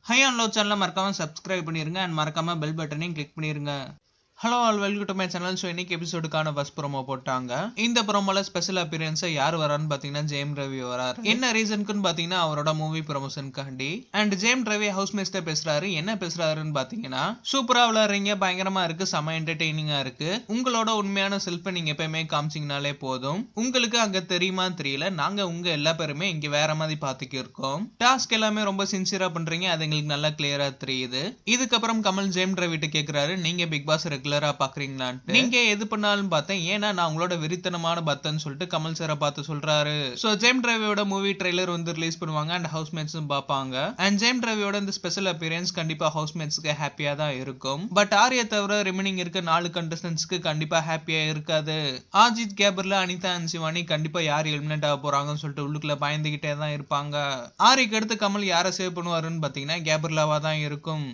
High and low சேனலை மறக்காம subscribe பண்ணிருங்க அண்ட் மறக்காம பெல் பட்டனையும் கிளிக் பண்ணிருங்க. Hello all welcome to my channel. So இன்னைக்கு எபிசோடுக்கான ஃபர்ஸ்ட் ப்ரோமோ போட்டாங்க. இந்த ப்ரோமோல ஸ்பெஷல் அப்பியரன்ஸா யார் வரான்னு பாத்தீங்கன்னா ஜெயம் ரவி வராரு. என்ன ரீசனுக்குன்னு பாத்தீங்கன்னா அவரோட மூவி ப்ரமோஷனுக்காண்டி. அண்ட் ஜெயம் ரவி ஹவுஸ் மேட்ஸ்ட பேசுறாரு. என்ன பேசுறாருன்னு பாத்தீங்கன்னா, சூப்பரா விளையாடுறீங்க, பயங்கரமா இருக்கு, செம என்டர்டெய்னிங்கா இருக்கு, உங்களோட உண்மையான செல்ஃபை நீங்க எப்பயுமே காமிச்சிங்கனாலே போதும், உங்களுக்கு அங்க தெரியுமா தெரியல, நாங்க உங்க எல்லா பேருமே இங்க வேற மாதிரி பாத்துக்கு இருக்கோம், டாஸ்க் எல்லாமே ரொம்ப சின்சியரா பண்றீங்க, அது எங்களுக்கு நல்லா கிளியரா தெரியுது. இதுக்கப்புறம் கமல் ஜெயம் ரவிட்ட கேக்குறாரு, நீங்க பிக் பாஸ் ரெகுலரா பாக்குறீங்களான்ட்டு. நீங்க எது பண்ணாலும் பார்த்தேன், ஏன்னா நான் உங்களோட வெறித்தனமான பக்தன்னு சொல்லிட்டு கமல் சாரை பார்த்து சொல்றாரு. சோ ஜெயம் ரவியோட மூவி ட்ரெய்லர் வந்து ரிலீஸ் பண்ணுவாங்க அண்ட் ஹவுஸ்மேட்ஸும் பார்ப்பாங்க. அண்ட் ஜெயம் ரவியோட இந்த ஸ்பெஷல் அப்பியரன்ஸ் கண்டிப்பா ஹவுஸ்மேட்ஸ்க்கு ஹாப்பியா தான் இருக்கும். பட் ஆர்யா தவிர ரிமைனிங் இருக்க 4 கண்டஸ்டன்ட்ஸ்க்கு கண்டிப்பா ஹாப்பியா இருக்காது. ஆஜித், கேப்ரில், அனிதா அண்ட் சிவானி கண்டிப்பா யார் எலிமினேட் ஆக போறாங்கன்னு சொல்லிட்டு உள்ளுக்குள்ள பயந்துகிட்டே தான் இருப்பாங்க. ஆரிக்கு அடுத்து கமல் யாரை சேவ் பண்ணுவாருன்னு பாத்தீங்கன்னா கேப்ரிலாவா தான் இருக்கும்.